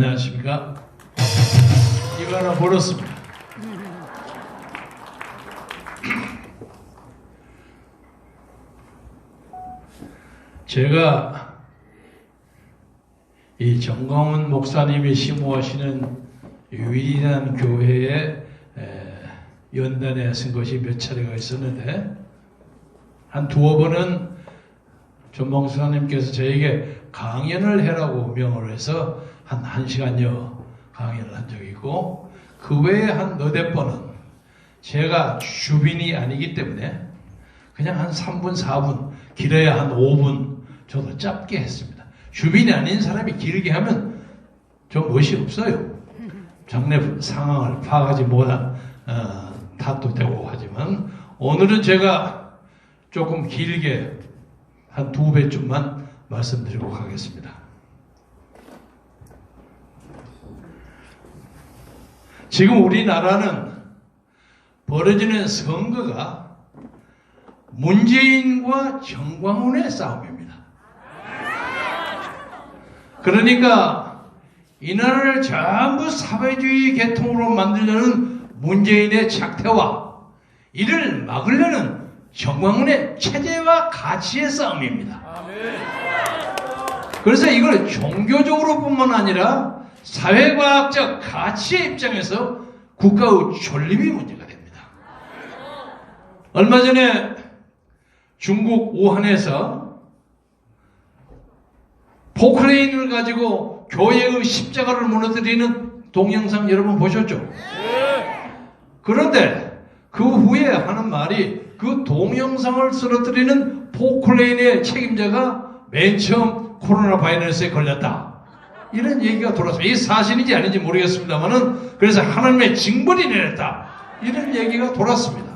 안녕하십니까. 이거 하나 벌었습니다. 제가 이 정광훈 목사님이 심호하시는 유일한 교회에 연단에 쓴 것이 몇 차례가 있었는데, 한 두어 번은 전 목사님께서 저에게 강연을 해라고 명을 해서 한 1시간여 강연을 한 적이 있고, 그 외에 한 너댓 번은 제가 주빈이 아니기 때문에 그냥 한 3분, 4분, 길어야 한 5분 저도 짧게 했습니다. 주빈이 아닌 사람이 길게 하면 좀 멋이 없어요. 장래 상황을 파악하지 못한 탓도 되고 하지만, 오늘은 제가 조금 길게 한 2배쯤만 말씀드리고 가겠습니다. 지금 우리나라는 벌어지는 선거가 문재인과 정광훈의 싸움입니다. 그러니까 이 나라를 전부 사회주의 계통으로 만들려는 문재인의 작태와 이를 막으려는 정광훈의 체제와 가치의 싸움입니다. 그래서 이걸 종교적으로 뿐만 아니라 사회과학적 가치의 입장에서 국가의 존립이 문제가 됩니다. 얼마 전에 중국 우한에서 포크레인을 가지고 교회의 십자가를 무너뜨리는 동영상 여러분 보셨죠? 그런데 그 후에 하는 말이, 그 동영상을 쓰러뜨리는 포크레인의 책임자가 맨 처음 코로나 바이러스에 걸렸다, 이런 얘기가 돌았습니다. 이게 사실인지 아닌지 모르겠습니다만은, 그래서 하나님의 징벌이 내렸다, 이런 얘기가 돌았습니다.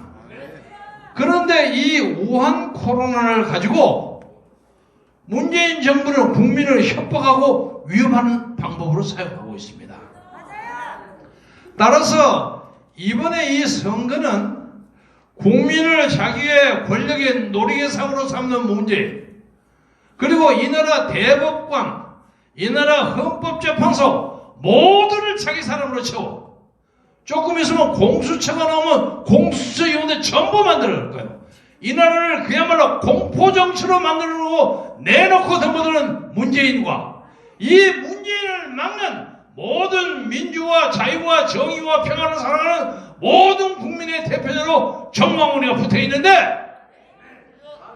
그런데 이 우한 코로나를 가지고 문재인 정부는 국민을 협박하고 위협하는 방법으로 사용하고 있습니다. 따라서 이번에 이 선거는 국민을 자기의 권력의 놀이개상으로 삼는 문제, 그리고 이 나라 대법관, 이 나라 헌법재판소 모두를 자기 사람으로 채워, 조금 있으면 공수처가 나오면 공수처 요원들 전부 만들어 거예요. 이 나라를 그야말로 공포정치로 만들고 내놓고 덤벼드는 문재인과 이 문재인을 막는 모든 민주와 자유와 정의와 평화를 사랑하는 모든 국민의 대표자로 정광훈이가 붙어있는데,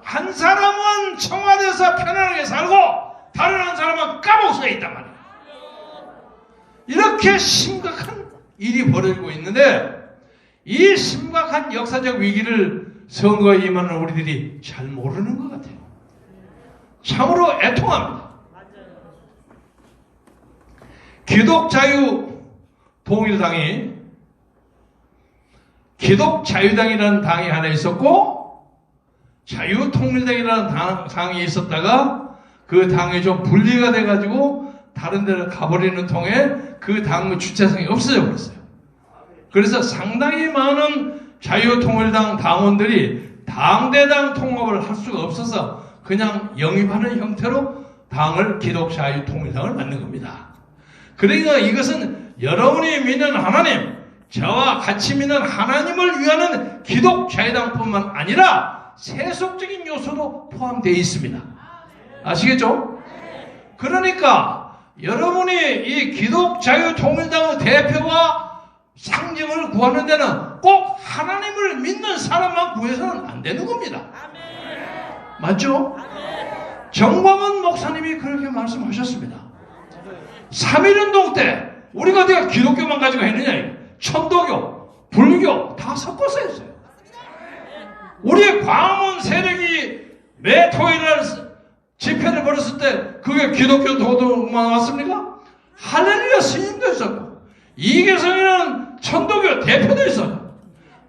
한 사람은 청와대에서 편안하게 살고 다른 한 사람은 감옥에 있단 말이에요. 이렇게 심각한 일이 벌어지고 있는데, 이 심각한 역사적 위기를 선거에 임하는 우리들이 잘 모르는 것 같아요. 참으로 애통합니다. 기독자유통일당이, 기독자유당이라는 당이 하나 있었고 자유통일당이라는 당이 있었다가 그 당이 좀 분리가 돼가지고 다른 데로 가버리는 통에 그 당의 주체성이 없어져 버렸어요. 그래서 상당히 많은 자유통일당 당원들이 당대당 통합을 할 수가 없어서 그냥 영입하는 형태로 당을 기독자유통일당을 만든 겁니다. 그러니까 이것은 여러분이 믿는 하나님, 저와 같이 믿는 하나님을 위하는 기독자유당뿐만 아니라 세속적인 요소도 포함되어 있습니다. 아시겠죠? 그러니까 여러분이 이 기독자유통일당의 대표와 상징을 구하는 데는 꼭 하나님을 믿는 사람만 구해서는 안 되는 겁니다. 맞죠? 정광훈 목사님이 그렇게 말씀하셨습니다. 3.1운동 때 우리가 내가 기독교만 가지고 했느냐, 천도교, 불교 다 섞어서 했어요. 우리 광화문 세력이 매 토요일날 집회를 벌였을 때 그게 기독교 도둑만 왔습니까? 할렐루야 스님도 있었고, 이계성이라는 천도교 대표도 있어요.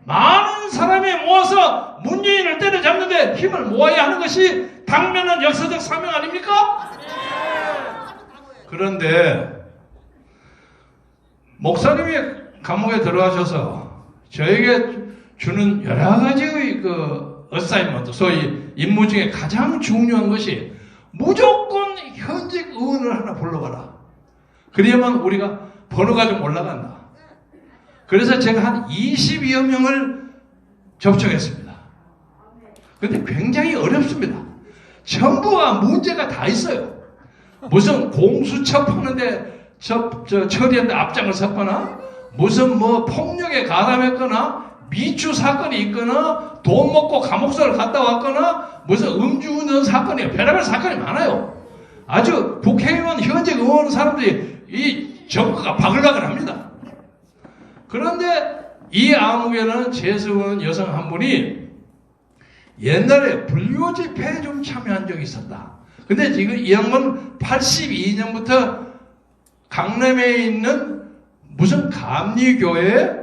많은 사람이 모아서 문재인을 때려잡는데 힘을 모아야 하는 것이 당면한 역사적 사명 아닙니까? 그런데 목사님이 감옥에 들어가셔서 저에게 주는 여러 가지의 그 어사이먼트, 소위 임무 중에 가장 중요한 것이 무조건 현직 의원을 하나 불러봐라. 그러면 우리가 번호가 좀 올라간다. 그래서 제가 한 22여 명을 접촉했습니다. 근데 굉장히 어렵습니다. 전부가 문제가 다 있어요. 무슨 공수처 파는데 처리하는데 앞장을 섰거나, 무슨 뭐 폭력에 가담했거나, 미추 사건이 있거나, 돈 먹고 감옥서를 갔다 왔거나, 무슨 음주운전 사건이, 별의별 사건이 많아요. 아주 국회의원, 현직 의원 사람들이 이 정부가 바글바글합니다. 그런데 이 암흑에는 재수원 여성 한 분이 옛날에 불교 집회에 좀 참여한 적이 있었다. 근데 지금 이 양반은 82년부터 강남에 있는 무슨 감리교회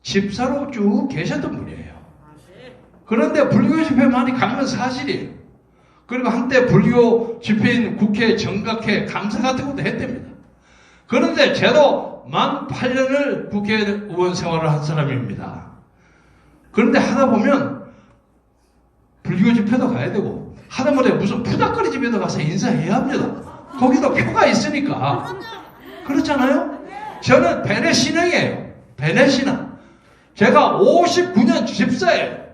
집사로 쭉 계셨던 분이에요. 그런데 불교 집회 많이 간 건 사실이에요. 그리고 한때 불교 집회인 국회 정각회 감사 같은 것도 했답니다. 그런데 저도 만 8년을 국회의원 생활을 한 사람입니다. 그런데 하다 보면 불교 집회도 가야 되고, 하다못해 무슨 푸닥거리 집에도 가서 인사해야 합니다. 거기도 표가 있으니까. 그렇잖아요? 저는 베네 신앙이에요. 베네 신앙. 제가 59년 집사예요.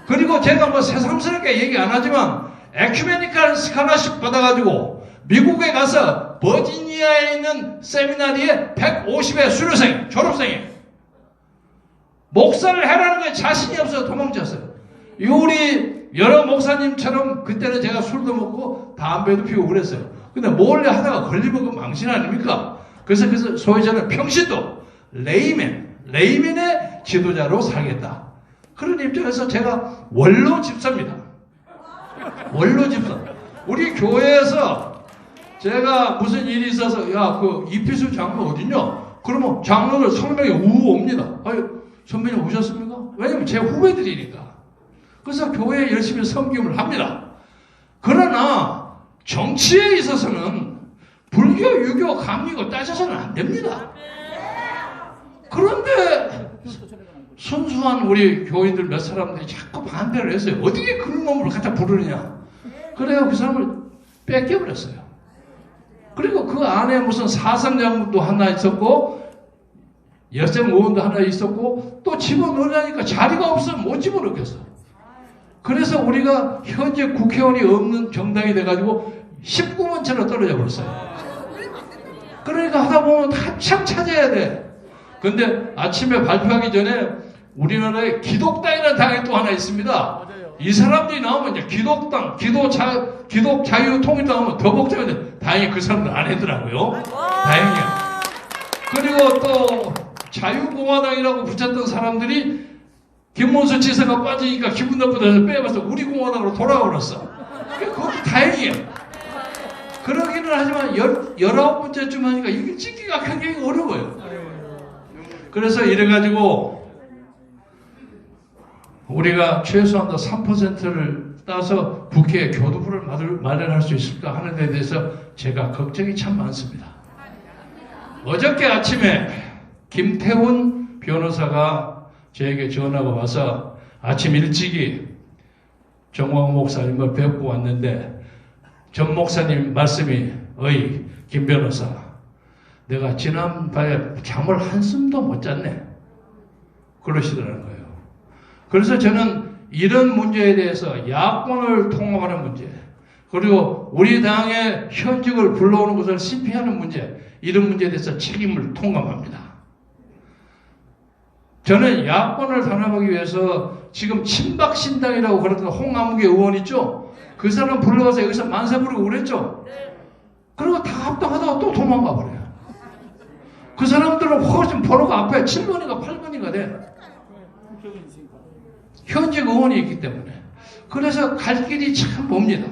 그리고 제가 뭐 새삼스럽게 얘기 안 하지만 에큐메니컬 스칼라십 받아가지고 미국에 가서 버지니아에 있는 세미나리에 150의 수료생, 졸업생이에요. 목사를 해라는 거에 자신이 없어서 도망쳤어요. 우리 여러 목사님처럼 그때는 제가 술도 먹고 담배도 피우고 그랬어요. 근데 몰래 하다가 걸리면 그 망신 아닙니까? 그래서 소위 저는 평신도, 레이맨의 지도자로 살겠다. 그런 입장에서 제가 원로 집사입니다. 원로 집사. 우리 교회에서 제가 무슨 일이 있어서, 야, 그 이필수 장로 어딨냐? 그러면 장로들 성명이 우우 옵니다. 아유, 선배님 오셨습니까? 왜냐면 제 후배들이니까. 그래서 교회에 열심히 섬김을 합니다. 그러나 정치에 있어서는 불교, 유교, 감리교 따져서는 안 됩니다. 그런데 순수한 우리 교인들 몇 사람들이 자꾸 반대를 했어요. 어떻게 그런 놈을 갖다 부르느냐. 그래서 그 사람을 뺏겨버렸어요. 그리고 그 안에 무슨 사상장군도 하나 있었고, 여성 의원도 하나 있었고, 또 집어넣으려니까 자리가 없으면 못 집어넣겠어. 그래서 우리가 현재 국회의원이 없는 정당이 돼가지고 19번째로 떨어져 버렸어요. 그러니까 하다 보면 한참 찾아야 돼. 근데 아침에 발표하기 전에 우리나라에 기독당이라는 당이 또 하나 있습니다. 이 사람들이 나오면 이제 기독당, 기독자유통일당 하면 더 복잡한데 다행히 그 사람들 안 했더라고요. 다행이에요. 그리고 또 자유공화당이라고 붙였던 사람들이 김문수 지사가 빠지니까 기분 나쁘다해서 빼봐서 우리 공화당으로 돌아오랬어. 그것도 다행이에요. 그러기는 하지만 19번째쯤 하니까 이게 찍기가 굉장히 어려워요. 그래서 이래가지고 우리가 최소한도 3%를 따서 국회에 교두부를 마련할 수 있을까 하는 데 대해서 제가 걱정이 참 많습니다. 어저께 아침에 김태훈 변호사가 저에게 전화가 와서 아침 일찍이 정광훈 목사님을 뵙고 왔는데, 전 목사님 말씀이, 어이 김 변호사, 내가 지난밤에 잠을 한숨도 못 잤네, 그러시더라는 거예요. 그래서 저는 이런 문제에 대해서 야권을 통합하는 문제, 그리고 우리 당의 현직을 불러오는 것을 심피하는 문제, 이런 문제에 대해서 책임을 통감합니다. 저는 야권을 단합하기 위해서 지금 친박신당이라고 그러던 홍남욱의 의원 있죠? 그 사람 불러와서 여기서 만세 부르고 그랬죠? 그리고 다 합당하다가 또 도망가 버려요. 그 사람들은 훨씬 번호가 앞에 7번인가 8번인가 돼. 현직 의원이 있기 때문에. 그래서 갈 길이 참 멉니다.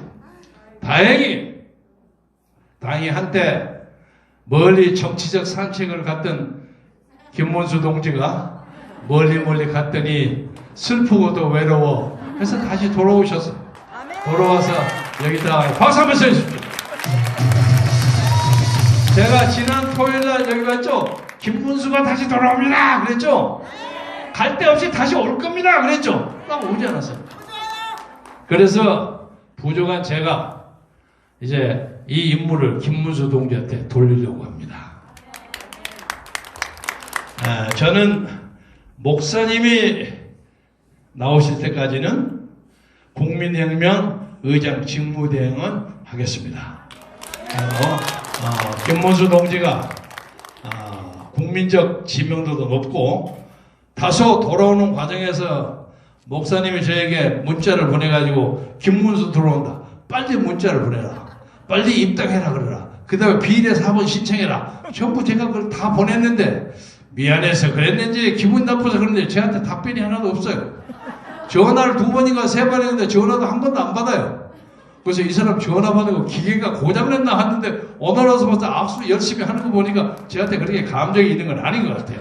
다행히 한때 멀리 정치적 산책을 갔던 김문수 동지가 멀리 갔더니 슬프고도 외로워. 그래서 다시 돌아오셔서, 돌아와서 여기다 박수 한번 쳐주십시오. 제가 지난 토요일날 여기 갔죠? 김문수가 다시 돌아옵니다 그랬죠? 갈 데 없이 다시 올 겁니다 그랬죠? 딱 오지 않았어요. 그래서 부족한 제가 이제 이 임무를 김문수 동지한테 돌리려고 합니다. 저는 목사님이 나오실 때까지는 국민혁명 의장 직무대행은 하겠습니다. 김문수 동지가 국민적 지명도도 높고 다소 돌아오는 과정에서 목사님이 저에게 문자를 보내가지고 김문수 들어온다. 빨리 문자를 보내라. 빨리 입당해라 그러라. 그 다음에 비례 4번 신청해라. 전부 제가 그걸 다 보냈는데 미안해서 그랬는지 기분 나빠서 그런데 저한테 답변이 하나도 없어요. 전화를 2번인가 3번 했는데 전화도 한 번도 안 받아요. 그래서 이 사람 전화 받고 기계가 고장났나 하는데 오늘 와서부터 악수 열심히 하는 거 보니까 저한테 그렇게 감정이 있는 건 아닌 것 같아요.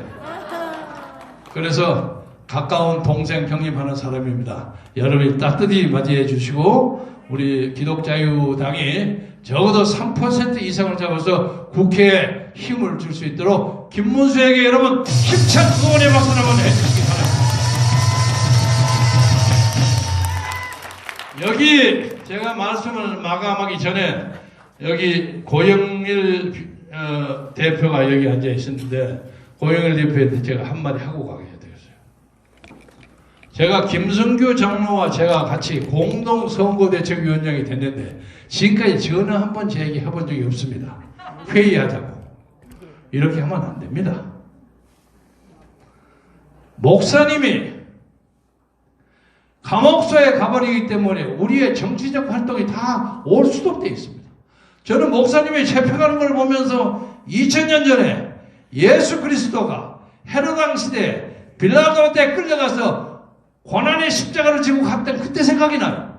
그래서 가까운 동생 경립하는 사람입니다. 여러분이 따뜻히 맞이해 주시고 우리 기독자유당이 적어도 3% 이상을 잡아서 국회에 힘을 줄 수 있도록 김문수에게 여러분 힘찬 응원의 박수 한번 해주시기 바랍니다. 여기 제가 말씀을 마감하기 전에 여기 고영일 대표가 여기 앉아 있었는데 고영일 대표한테 제가 한마디 하고 가게 되겠어요. 제가 김성규 장로와 제가 같이 공동 선거대책위원장이 됐는데 지금까지 전화 한 번 제 얘기 해본 적이 없습니다. 회의하자고. 이렇게 하면 안 됩니다. 목사님이 감옥소에 가버리기 때문에 우리의 정치적 활동이 다 올수독되어 있습니다. 저는 목사님이 잡혀가는 걸 보면서 2000년 전에 예수 그리스도가 헤로당 시대에 빌라도 때 끌려가서 고난의 십자가를 지고 갔던 그때 생각이 나요.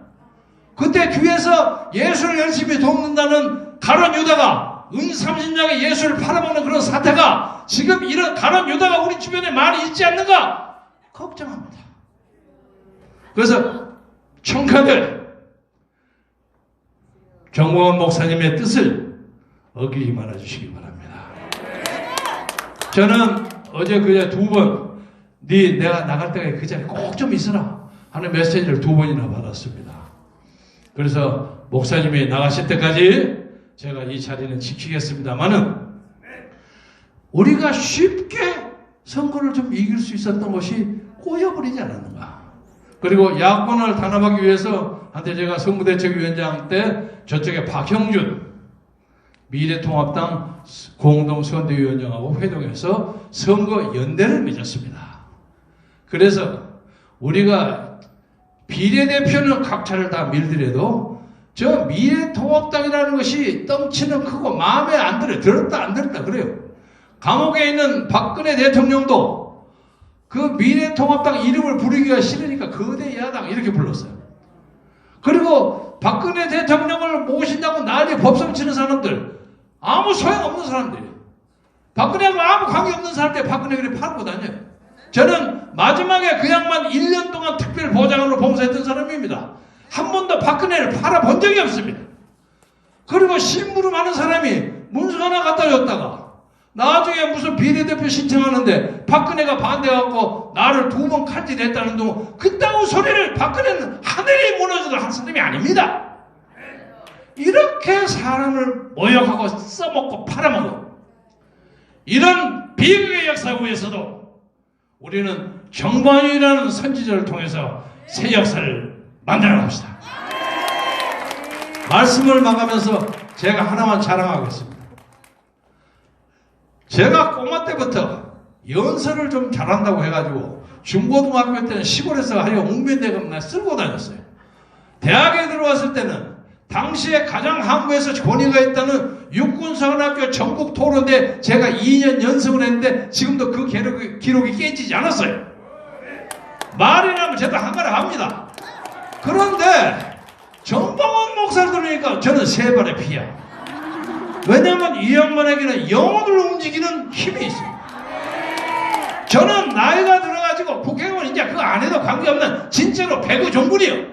그때 교회에서 예수를 열심히 돕는다는 가룟 유다가 은30냥에 예수를 팔아먹는 그런 사태가 지금 이런 가룟 유다가 우리 주변에 많이 있지 않는가 걱정합니다. 그래서 청카들 정보원 목사님의 뜻을 어기지 말아주시기 바랍니다. 저는 어제 그제 2번 내가 나갈 때까지 그 자리에 꼭 좀 있으라 하는 메시지를 2번이나 받았습니다. 그래서 목사님이 나가실 때까지 제가 이 자리는 지키겠습니다만은 우리가 쉽게 선거를 좀 이길 수 있었던 것이 꼬여버리지 않았는가. 그리고 야권을 단합하기 위해서 한때 제가 선거대책위원장 때 저쪽에 박형준 미래통합당 공동선대위원장하고 회동해서 선거연대를 맺었습니다. 그래서 우리가 비례대표는 각차를 다 밀더라도 저 미래통합당이라는 것이 덩치는 크고 마음에 안 들어요. 들었다 안 들었다 그래요. 감옥에 있는 박근혜 대통령도 그 미래통합당 이름을 부르기가 싫으니까 거대 야당 이렇게 불렀어요. 그리고 박근혜 대통령을 모신다고 난리 법석 치는 사람들 아무 소용없는 사람들이에요. 박근혜하고 아무 관계없는 사람들 박근혜 그래 팔고 다녀요. 저는 마지막에 그 양반 1년 동안 특별보좌관으로 봉사했던 사람입니다. 한 번도 박근혜를 팔아본 적이 없습니다. 그리고 심부름하는 사람이 문서 하나 갖다 줬다가 나중에 무슨 비례대표 신청하는데 박근혜가 반대해갖고 나를 2번 칼질했다는 둥 그따구 소리를 박근혜는 하늘이 무너져도 한 사람이 아닙니다. 이렇게 사람을 모욕하고 써먹고 팔아먹어. 이런 비극의 역사 위에서도 우리는 정관이라는 선지자를 통해서 새 역사를 만들어 갑시다. 말씀을 마감해서 제가 하나만 자랑하겠습니다. 제가 꼬마 때부터 연설을 좀 잘한다고 해가지고 중고등학교 때는 시골에서 하여 웅변대금 쓸고 다녔어요. 대학에 들어왔을 때는 당시에 가장 한국에서 권위가 있다는 육군사관학교 전국토론대 제가 2년 연습을 했는데 지금도 그 기록이 깨지지 않았어요. 말이 나면 제가 한가를 합니다. 그런데 정방원 목사를 들으니까 저는 세 발의 피야. 왜냐하면 이 양반에게는 영혼을 움직이는 힘이 있어요. 저는 나이가 들어가지고 국회의원 이제 그거 안 해도 관계없는 진짜로 배구 종군이에요.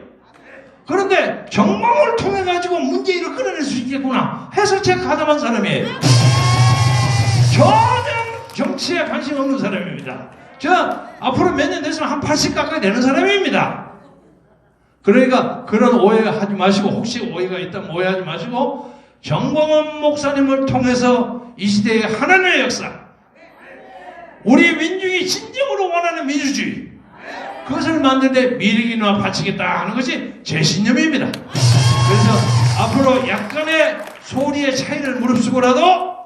그런데 정방을 통해 가지고 문제를 끌어낼 수 있겠구나 해서 제가 가담한 사람이에요. 전혀 정치에 관심 없는 사람입니다. 저 앞으로 몇 년 됐으면 한 80 가까이 되는 사람입니다. 그러니까 그런 오해하지 마시고 혹시 오해가 있다면 오해하지 마시고 정광훈 목사님을 통해서 이 시대의 하나님의 역사, 우리 민중이 진정으로 원하는 민주주의, 그것을 만드는데 미리기나 바치겠다 하는 것이 제 신념입니다. 그래서 앞으로 약간의 소리의 차이를 무릅쓰고라도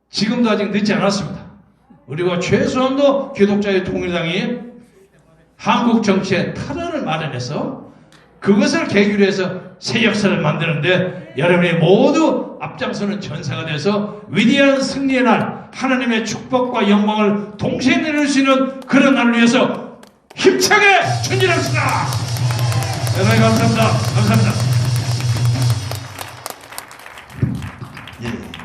지금도 아직 늦지 않았습니다. 우리가 최소한도 기독자의 통일당이 한국 정치의 탈환을 마련해서 그것을 계기로 해서 새 역사를 만드는데 여러분이 모두 앞장서는 전사가 돼서 위대한 승리의 날, 하나님의 축복과 영광을 동시에 내릴 수 있는 그런 날을 위해서 힘차게 전진합시다. 대단히 감사합니다. 감사합니다. 예.